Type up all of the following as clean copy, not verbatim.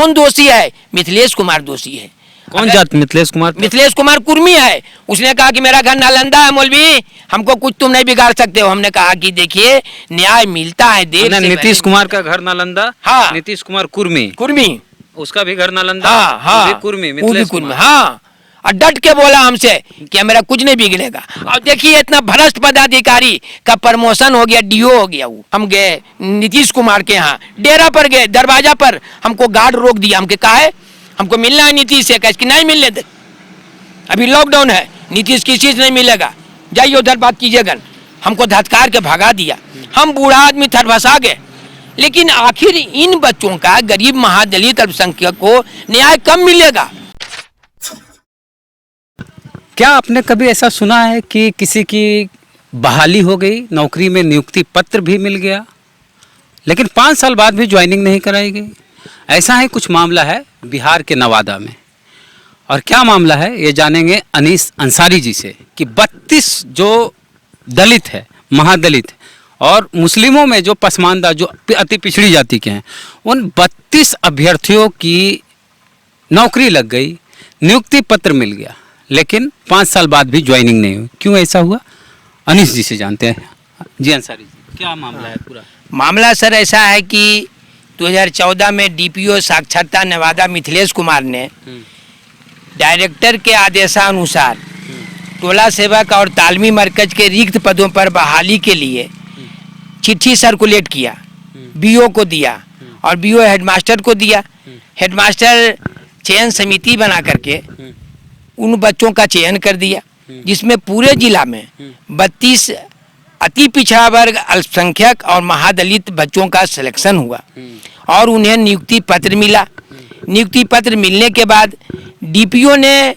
कौन दोषी है? मिथिलेश कुमार दोषी है। कौन जात? मिथिलेश कुमार? मिथिलेश कुमार कुर्मी है। उसने कहा कि मेरा घर नालंदा है मौलवी, हमको कुछ तुम नहीं बिगाड़ सकते हो। हमने कहा कि देखिए न्याय मिलता है देर से। नीतीश कुमार का घर नालंदा। हाँ, नीतीश कुमार कुर्मी, उसका भी घर नालंदा। हाँ हाँ, कुर्मी, मिथिलेश कुमार। हाँ, और डट के बोला हमसे कि मेरा कुछ नहीं बिगड़ेगा। और देखिए इतना भ्रष्ट पदाधिकारी का प्रमोशन हो गया, डीओ हो गया वो। हम गए नीतीश कुमार के यहाँ, डेरा पर गए, दरवाजा पर हमको गार्ड रोक दिया। हमके कहा है हमको मिलना है नीतीश से, कैसे नहीं मिलने दे, अभी लॉकडाउन है, नीतीश की चीज नहीं मिलेगा, जाइए उधर बात कीजिएगा। हमको धत्कार के भगा दिया। हम बूढ़ा आदमी थरभसा गए। लेकिन आखिर इन बच्चों का, गरीब महादलित अल्पसंख्यक को न्याय कब मिलेगा? क्या आपने कभी ऐसा सुना है कि किसी की बहाली हो गई, नौकरी में नियुक्ति पत्र भी मिल गया, लेकिन 5 साल बाद भी ज्वाइनिंग नहीं कराई गई? ऐसा ही कुछ मामला है बिहार के नवादा में। और क्या मामला है ये जानेंगे अनीस अंसारी जी से कि 32 जो दलित है, महादलित और मुस्लिमों में जो पसमानदा, जो अति पिछड़ी जाति के हैं, उन 32 अभ्यर्थियों की नौकरी लग गई, नियुक्ति पत्र मिल गया, लेकिन 5 साल बाद भी ज्वाइनिंग नहीं हुई। क्यों ऐसा हुआ? अनीस जी से जानते हैं। जी अंसारी जी, क्या मामला है पूरा? मामला सर ऐसा है कि 2014 में डीपीओ साक्षरता नवादा मिथिलेश कुमार ने डायरेक्टर के आदेशानुसार टोला सेवक और तालमी मरकज के रिक्त पदों पर बहाली के लिए चिट्ठी सर्कुलेट किया, बीओ को दिया और बीओ हेडमास्टर को दिया। हेडमास्टर चयन समिति बना करके उन बच्चों का चयन कर दिया, जिसमें पूरे जिला में 32 अति पिछड़ा वर्ग, अल्पसंख्यक और महादलित बच्चों का सिलेक्शन हुआ और उन्हें नियुक्ति पत्र मिला। नियुक्ति पत्र मिलने के बाद डीपीओ ने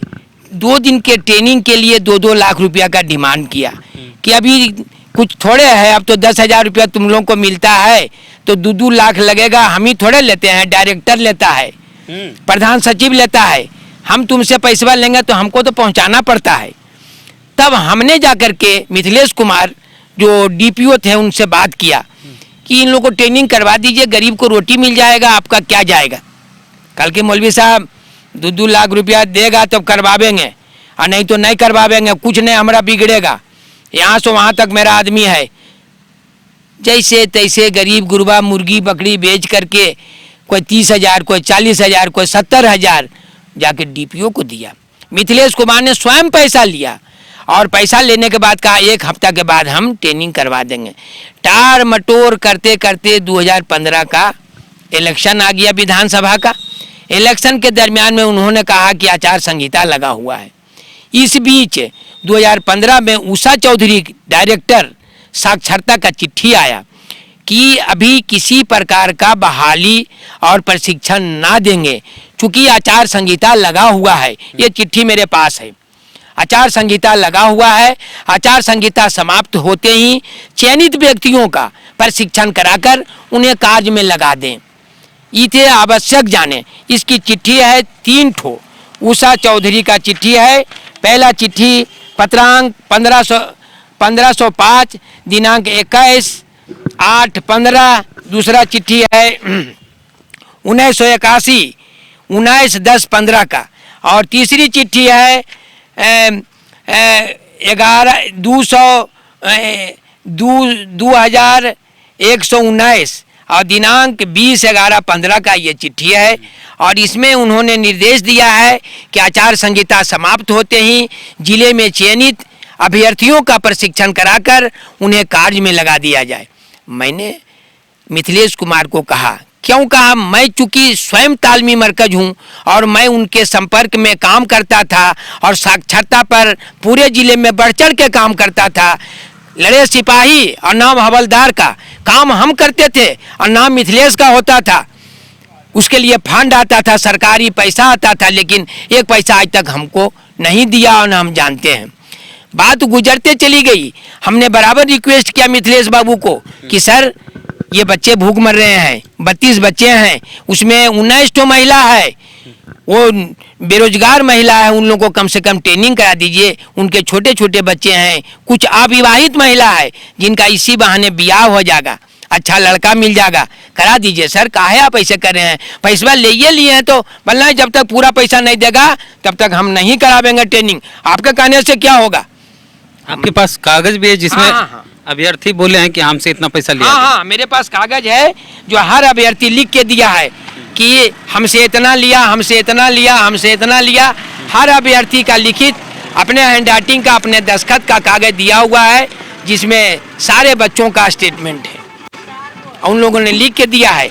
2 दिन के ट्रेनिंग के लिए 2-2 लाख रुपया का डिमांड किया कि अभी कुछ थोड़े है, अब तो 10,000 रुपया तुम लोगों को मिलता है तो 2-2 लाख लगेगा, हम ही थोड़े लेते हैं, डायरेक्टर लेता है, प्रधान सचिव लेता है, हम तुमसे पैसा लेंगे तो हमको तो पहुंचाना पड़ता है। तब हमने जाकर के मिथिलेश कुमार जो डीपीओ थे उनसे बात किया कि इन लोगों को ट्रेनिंग करवा दीजिए, गरीब को रोटी मिल जाएगा, आपका क्या जाएगा। कल के मौलवी साहब 2-2 लाख रुपया देगा तो करवावेंगे और नहीं तो नहीं करवावेंगे, कुछ नहीं हमारा बिगड़ेगा, यहाँ से वहाँ तक मेरा आदमी है। जैसे तैसे गरीब गुरबा मुर्गी बकरी बेच करके कोई 30,000, कोई 40,000, कोई 70,000 जाके डीपीओ को दिया। मिथिलेश कुमार ने स्वयं पैसा लिया और पैसा लेने के बाद कहा 1 हफ्ता के बाद हम ट्रेनिंग करवा देंगे। टार मटोर करते करते 2015 का इलेक्शन आ गया, विधानसभा का। इलेक्शन के दरमियान में उन्होंने कहा कि आचार संहिता लगा हुआ है। इस बीच 2015 में उषा चौधरी डायरेक्टर साक्षरता का चिट्ठी आया कि अभी किसी प्रकार का बहाली और प्रशिक्षण ना देंगे, चूँकि आचार संहिता लगा हुआ है। ये चिट्ठी मेरे पास है, आचार संहिता लगा हुआ है। आचार संहिता समाप्त होते ही चयनित व्यक्तियों का प्रशिक्षण कराकर उन्हें कार्य में लगा दें, इसे आवश्यक जाने। इसकी चिट्ठी है 3 ठो, उषा चौधरी का चिट्ठी है। पहला चिट्ठी पत्रांक 1505 दिनांक 21/8/15। दूसरा चिट्ठी है 1981 19/10/15 का। और तीसरी चिट्ठी है 2119 और दिनांक 20/11/15 का ये चिट्ठी है। और इसमें उन्होंने निर्देश दिया है कि आचार संहिता समाप्त होते ही जिले में चयनित अभ्यर्थियों का प्रशिक्षण कराकर उन्हें कार्य में लगा दिया जाए। मैंने मिथिलेश कुमार को कहा, क्यों कहा, मैं चूंकि स्वयं तालमी मरकज हूँ और मैं उनके संपर्क में काम करता था और साक्षरता पर पूरे जिले में बढ़ चढ़ के काम करता था। लड़े सिपाही और नाम हवलदार का काम हम करते थे और नाम मिथिलेश का होता था। उसके लिए फंड आता था, सरकारी पैसा आता था, लेकिन 1 पैसा आज तक हमको नहीं दिया और हम जानते हैं। बात गुजरते चली गई। हमने बराबर रिक्वेस्ट किया मिथिलेश बाबू को कि सर ये बच्चे भूख मर रहे हैं, 32 बच्चे हैं, उसमें 19 तो महिला है, वो बेरोजगार महिला है, उन लोगों को कम से कम ट्रेनिंग करा दीजिए। उनके छोटे छोटे बच्चे हैं, कुछ अविवाहित महिला है जिनका इसी बहाने ब्याह हो जाएगा, अच्छा लड़का मिल जाएगा, करा दीजिए। सर काहे आप ऐसे कर रहे हैं, पैसा ले लिए हैं तो बोलना है जब तक पूरा पैसा नहीं देगा तब तक हम नहीं करावेंगे ट्रेनिंग। आपके कहने से क्या होगा? आपके पास कागज भी है जिसमें हाँ। अभ्यर्थी बोले हैं कि हमसे इतना पैसा लिया? हाँ, मेरे पास कागज है जो हर अभ्यर्थी लिख के दिया है कि हमसे इतना लिया, हमसे इतना लिया, हमसे इतना लिया। हर अभ्यर्थी का लिखित अपने हैंड राइटिंग का, अपने दस्तखत का कागज दिया हुआ है जिसमें सारे बच्चों का स्टेटमेंट है, उन लोगों ने लिख के दिया है।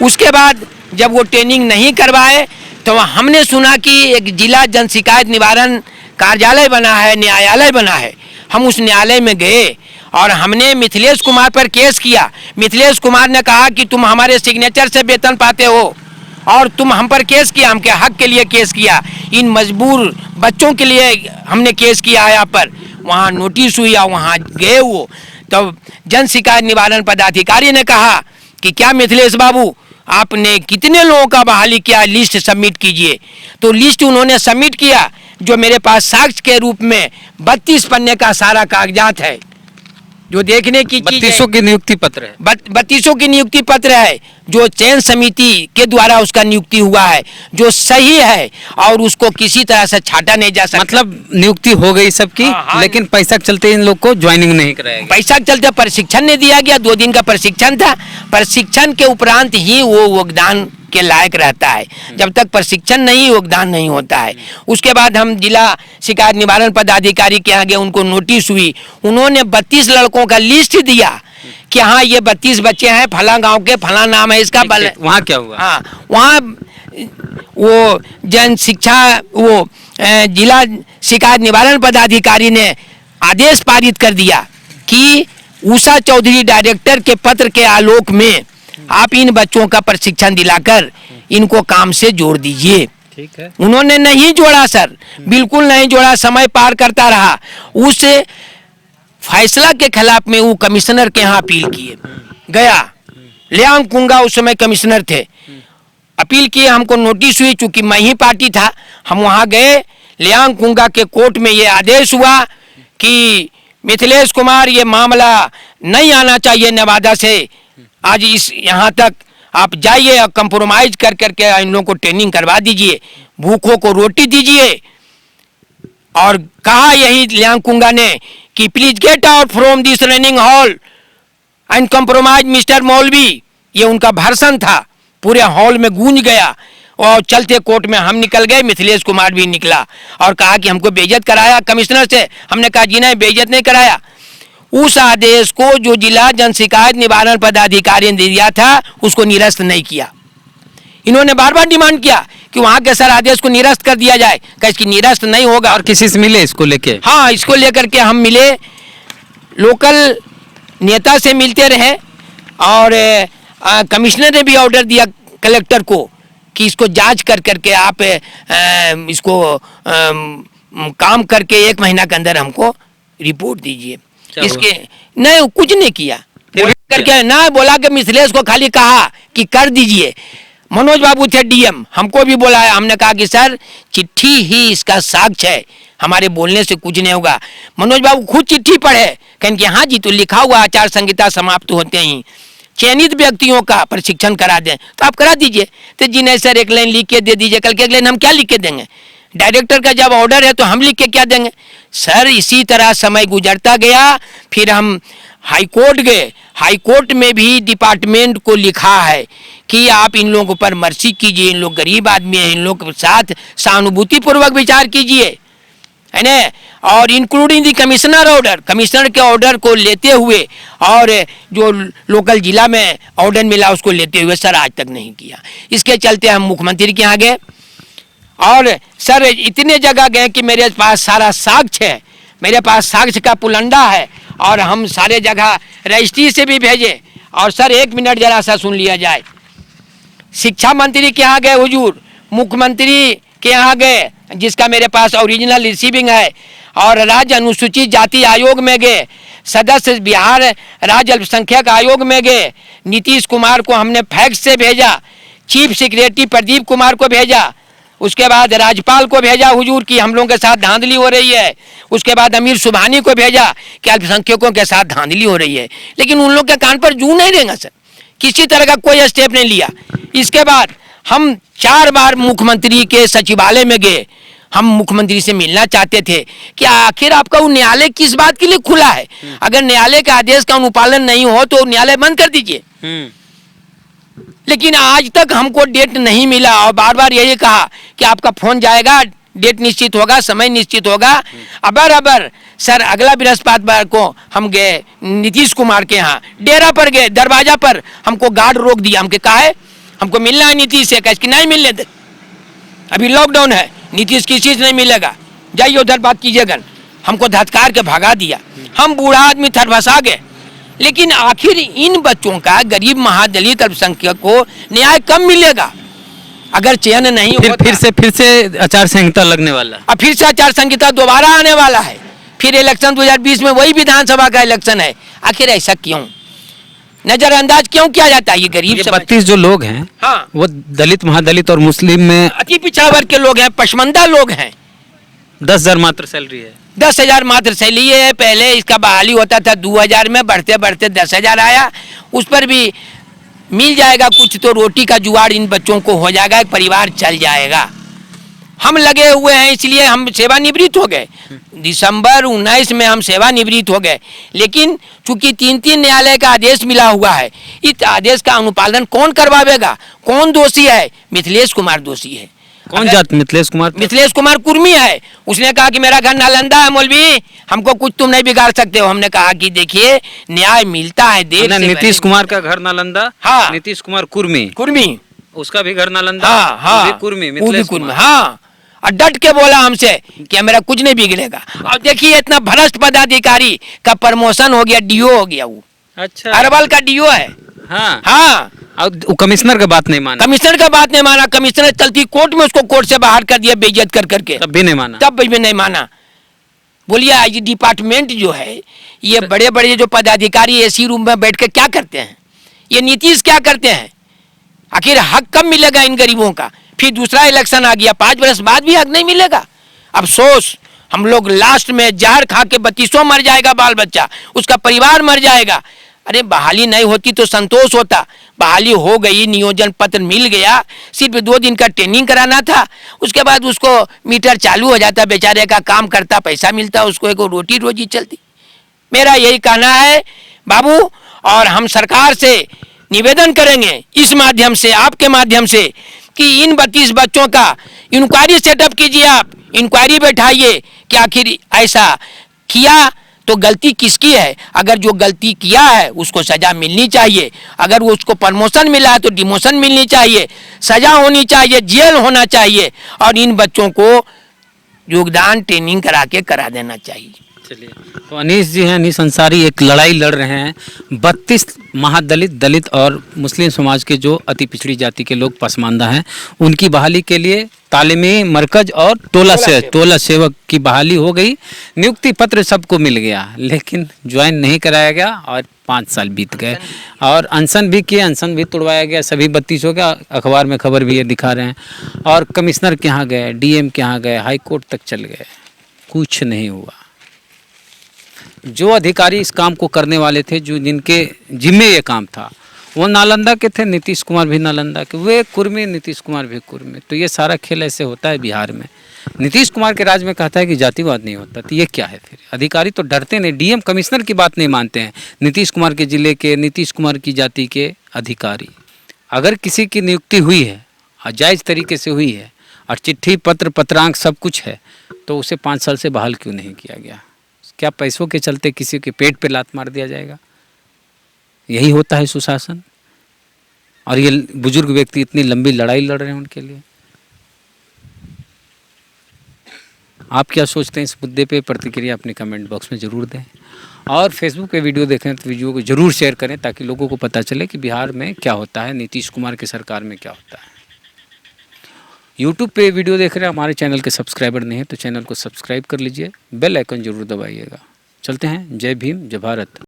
उसके बाद जब वो ट्रेनिंग नहीं करवाए तो हमने सुना कि एक जिला जन शिकायत निवारण कार्यालय बना है, न्यायालय बना है। हम उस न्यायालय में गए और हमने मिथिलेश कुमार पर केस किया। मिथिलेश कुमार ने कहा कि तुम हमारे सिग्नेचर से वेतन पाते हो और तुम हम पर केस किया, हमके हक के लिए केस किया, इन मजबूर बच्चों के लिए हमने केस किया है। यहाँ पर वहाँ नोटिस हुई और वहाँ गए वो, तो जन शिकायत निवारण पदाधिकारी ने कहा कि क्या मिथिलेश बाबू आपने कितने लोगों का बहाली किया, लिस्ट सबमिट कीजिए। तो लिस्ट उन्होंने सबमिट किया जो मेरे पास साक्ष्य के रूप में 32 पन्ने का सारा कागजात है जो देखने की चीज है। 3200 की नियुक्ति पत्र है। 3200 की नियुक्ति पत्र है जो चयन समिति के द्वारा उसका नियुक्ति हुआ है, जो सही है और उसको किसी तरह से छाटा नहीं जा सकता। मतलब नियुक्ति हो गई सबकी, हाँ। लेकिन पैसा के चलते इन लोग को ज्वाइनिंग नहीं कराया गया। पैसा के चलते प्रशिक्षण नहीं दिया गया। 2 दिन का प्रशिक्षण था, प्रशिक्षण के उपरांत ही वो योगदान के लायक रहता है। जब तक प्रशिक्षण नहीं, योगदान नहीं होता है। उसके बाद हम जिला शिकायत निवारण पदाधिकारी के यहाँ गए, उनको नोटिस हुई, उन्होंने 32 लड़कों का लिस्ट दिया कि हाँ ये 32 बच्चे हैं, फला गांव के, फला नाम है इसका। वहाँ क्या हुआ? हाँ, वहाँ वो जन शिक्षा वो जिला शिकायत निवारण पदाधिकारी ने आदेश पारित कर दिया कि उषा चौधरी डायरेक्टर के पत्र के आलोक में आप इन बच्चों का प्रशिक्षण दिलाकर इनको काम से जोड़ दीजिए। ठीक है। उन्होंने नहीं जोड़ा सर, बिल्कुल नहीं जोड़ा, समय पार करता रहा। उस फैसला के खिलाफ में वो कमिश्नर के यहाँ अपील किए गया। लियांग कुंगा उस समय कमिश्नर थे। अपील किए, हमको नोटिस हुई, चूंकि मैं ही पार्टी था, हम वहाँ गए। लियांग कुंगा के कोर्ट में ये आदेश हुआ कि मिथिलेश कुमार ये मामला नहीं आना चाहिए नवादा से, आज इस यहाँ तक आप जाइए और कंप्रोमाइज कर करके इन लोगों को ट्रेनिंग करवा दीजिए, भूखों को रोटी दीजिए। और कहा यही लियांग कुंगा ने कि please get out from this training hall and compromise mister मौलवी। ये उनका भाषण था, पूरे हॉल में गूंज गया और चलते कोर्ट में हम निकल गए, मिथिलेश कुमार भी निकला और कहा कि हमको बेइज्जत कराया कमिश्नर से। हमने कहा जी नहीं, बेइज्जत नहीं कराया। उस आदेश को जो जिला जन शिकायत निवारण पदाधिकारी ने दिया था उसको निरस्त नहीं किया। इन्होंने बार बार डिमांड किया कि वहाँ के सर आदेश को निरस्त कर दिया जाए, कि निरस्त नहीं होगा। और किसी से मिले इसको लेके? हाँ, इसको लेकर के हम मिले, लोकल नेता से मिलते रहे और कमिश्नर ने भी ऑर्डर दिया कलेक्टर को कि इसको जांच कर करके आप इसको काम करके 1 महीना के अंदर हमको रिपोर्ट दीजिए। इसके नहीं, कुछ नहीं किया करके ना, बोला कि मिथिलेश को खाली कहा कि कर दीजिए। मनोज बाबू थे डीएम, हमको भी बुलाया, हमने कहा कि सर चिट्ठी ही इसका साक्ष्य है, हमारे बोलने से कुछ नहीं होगा। मनोज बाबू खुद चिट्ठी पढ़े, कहें कि हाँ जी, तो लिखा हुआ आचार संहिता समाप्त होते ही चयनित व्यक्तियों का प्रशिक्षण करा दें, तो आप करा दीजिए। तो जी नहीं सर, 1 लाइन लिख के दे दीजिए। कल के 1 लाइन हम क्या लिख के देंगे? डायरेक्टर का जब ऑर्डर है तो हम लिख के क्या देंगे? सर इसी तरह समय गुजरता गया। फिर हम हाई कोर्ट गए, हाई कोर्ट में भी डिपार्टमेंट को लिखा है कि आप इन लोगों पर मर्सी कीजिए, इन लोग गरीब आदमी हैं, इन लोग के साथ सहानुभूति पूर्वक विचार कीजिए, है ना। और including the commissioner order, commissioner के ऑर्डर को लेते हुए और जो लोकल जिला में ऑर्डर मिला उसको लेते हुए सर आज तक नहीं किया। इसके चलते हम मुख्यमंत्री के यहाँ गए और सर इतने जगह गए कि मेरे पास सारा साक्ष्य है, मेरे पास साक्ष्य का पुलंदा है और हम सारे जगह रजिस्ट्री से भी भेजे। और सर 1 मिनट जरा सा सुन लिया जाए। शिक्षा मंत्री के यहाँ गए हुजूर, मुख्यमंत्री के यहाँ गए जिसका मेरे पास ओरिजिनल रिसीविंग है, और राज्य अनुसूचित जाति आयोग में गए, सदस्य बिहार राज्य अल्पसंख्यक आयोग में गए, नीतीश कुमार को हमने फैक्स से भेजा, चीफ सेक्रेटरी प्रदीप कुमार को भेजा, उसके बाद राज्यपाल को भेजा हुजूर की हम लोगों के साथ धांधली हो रही है। उसके बाद अमीर सुबहानी को भेजा कि अल्पसंख्यकों के साथ धांधली हो रही है, लेकिन उन लोग के कान पर जू नहीं देंगे सर, किसी तरह का कोई स्टेप नहीं लिया। इसके बाद हम 4 बार मुख्यमंत्री के सचिवालय में गए, हम मुख्यमंत्री से मिलना चाहते थे कि आखिर आपका वो न्यायालय किस बात के लिए खुला है। अगर न्यायालय के आदेश का अनुपालन नहीं हो तो न्यायालय बंद कर दीजिए। लेकिन आज तक हमको डेट नहीं मिला और बार बार यही कहा कि आपका फोन जाएगा, डेट निश्चित होगा, समय निश्चित होगा। अबर सर अगला बृहस्पतिवार को हम गए नीतीश कुमार के यहाँ, डेरा पर गए, दरवाजा पर हमको गार्ड रोक दिया। हमके कहा है हमको मिलना है नीतीश से, कह नहीं मिलने दे, अभी लॉकडाउन है, नीतीश की चीज नहीं मिलेगा, जाइए उधर बात कीजिएगा। हमको धत्कार के भगा दिया। हम बूढ़ा आदमी थरभसा गए। लेकिन आखिर इन बच्चों का, गरीब महादलित अल्पसंख्यक को न्याय कब मिलेगा अगर चयन नहीं होता? फिर से आचार संहिता लगने वाला है। अब फिर से आचार संहिता दोबारा आने वाला है, फिर इलेक्शन 2020 में वही विधानसभा का इलेक्शन है। आखिर ऐसा क्यों, नजरअंदाज क्यों किया जाता है? ये गरीब 32 जो लोग हैं, हाँ, वो दलित, महादलित और मुस्लिम में अति पिछड़ा वर्ग के लोग हैं, पसमंदा लोग हैं। 10,000 मात्र सैलरी है। 10,000 मात्र सैलरी है। पहले इसका बहाली होता था 2,000 में, बढ़ते बढ़ते 10,000 आया। उस पर भी मिल जाएगा कुछ तो रोटी का जुगाड़ इन बच्चों को हो जाएगा, एक परिवार चल जाएगा। हम लगे हुए हैं, इसलिए हम सेवानिवृत्त हो गए। दिसंबर 19 में हम सेवानिवृत्त हो गए। लेकिन चूंकि 3 न्यायालय का आदेश मिला हुआ है, इस आदेश का अनुपालन कौन करवाएगा? कौन दोषी है? मिथिलेश कुमार दोषी है। कौन जात? मिथिलेश कुमार। मिथिलेश कुमार कुर्मी है। उसने कहा कि मेरा घर नालंदा है मौलवी, हमको कुछ तुम नहीं बिगाड़ सकते हो। हमने कहा कि देखिए न्याय मिलता है देर से। नीतीश कुमार का घर नालंदा, हाँ, नीतीश कुमार कुर्मी, उसका भी घर नालंदा, हाँ, हाँ, कुर्मी, मिथिलेश कुमार, हाँ। और डट के बोला हमसे कि मेरा कुछ नहीं बिगड़ेगा। और देखिए इतना भ्रष्ट पदाधिकारी का प्रमोशन हो गया, डीओ हो गया। वो अच्छा, अरवल का डीओ है। हाँ, हाँ। और कमिश्नर का बात नहीं माना। कमिश्नर का बात नहीं माना। कमिश्नर चलती कोर्ट में उसको कोर्ट से बाहर कर दिया बेइज्जत कर करके। तब भी नहीं माना। तब भी नहीं माना। बोलिए ये डिपार्टमेंट जो है, ये बड़े बड़े जो पदाधिकारी एसी रूम में बैठ के क्या करते हैं? ये नीतीश क्या करते हैं? आखिर हक कब मिलेगा इन गरीबों का? फिर दूसरा इलेक्शन आ गया, 5 वर्ष बाद भी हक नहीं मिलेगा। अफसोस, हम लोग लास्ट में जहर खा के 32 मर जाएगा बाल बच्चा, उसका परिवार मर जाएगा। अरे बहाली नहीं होती तो संतोष होता। बहाली हो गई, नियोजन पत्र मिल गया, सिर्फ 2 दिन का ट्रेनिंग कराना था। उसके बाद उसको मीटर चालू हो जाता, बेचारे का काम करता, पैसा मिलता, उसको एक रोटी रोजी चलती। मेरा यही कहना है बाबू, और हम सरकार से निवेदन करेंगे इस माध्यम से, आपके माध्यम से, कि इन 32 बच्चों का इंक्वायरी सेटअप कीजिए। आप इंक्वायरी बैठाइए कि आखिर ऐसा किया तो गलती किसकी है। अगर जो गलती किया है उसको सजा मिलनी चाहिए, अगर उसको प्रमोशन मिला है तो डिमोशन मिलनी चाहिए, सजा होनी चाहिए, जेल होना चाहिए, और इन बच्चों को योगदान ट्रेनिंग करा देना चाहिए। चलिए, तो अनीश जी हैं, अनीश अंसारी एक लड़ाई लड़ रहे हैं 32 महादलित, दलित और मुस्लिम समाज के जो अति पिछड़ी जाति के लोग पसमानदा हैं, उनकी बहाली के लिए तालीमी मरकज और टोला सेवक की बहाली हो गई। नियुक्ति पत्र सबको मिल गया, लेकिन ज्वाइन नहीं कराया गया और 5 साल बीत गए। और अनशन भी किए, अनशन भी तोड़वाया गया, सभी 32 हो गया। अखबार में खबर भी ये दिखा रहे हैं। और कमिश्नर के यहाँ गए, डीएम के यहाँ गए, हाई कोर्ट तक चल गए, कुछ नहीं हुआ। जो अधिकारी इस काम को करने वाले थे, जो जिनके जिम्मे ये काम था, वो नालंदा के थे, नीतीश कुमार भी नालंदा के, वे कुर्मी, नीतीश कुमार भी कुर्मी। तो ये सारा खेल ऐसे होता है बिहार में। नीतीश कुमार के राज में कहता है कि जातिवाद नहीं होता, तो ये क्या है फिर? अधिकारी तो डरते नहीं, डीएम कमिश्नर की बात नहीं मानते हैं। नीतीश कुमार के जिले के, नीतीश कुमार की जाति के अधिकारी, अगर किसी की नियुक्ति हुई है और जायज़ तरीके से हुई है और चिट्ठी पत्र पत्रांक सब कुछ है, तो उसे 5 साल से बहाल क्यों नहीं किया गया? क्या पैसों के चलते किसी के पेट पे लात मार दिया जाएगा? यही होता है सुशासन। और ये बुजुर्ग व्यक्ति इतनी लंबी लड़ाई लड़ रहे हैं उनके लिए। आप क्या सोचते हैं इस मुद्दे पे? प्रतिक्रिया अपने कमेंट बॉक्स में ज़रूर दें। और फेसबुक पे वीडियो देखें तो वीडियो को ज़रूर शेयर करें, ताकि लोगों को पता चले कि बिहार में क्या होता है, नीतीश कुमार की सरकार में क्या होता है। यूट्यूब पे वीडियो देख रहे हैं, हमारे चैनल के सब्सक्राइबर नहीं है तो चैनल को सब्सक्राइब कर लीजिए, बेल आइकन जरूर दबाइएगा। चलते हैं। जय भीम, जय भारत।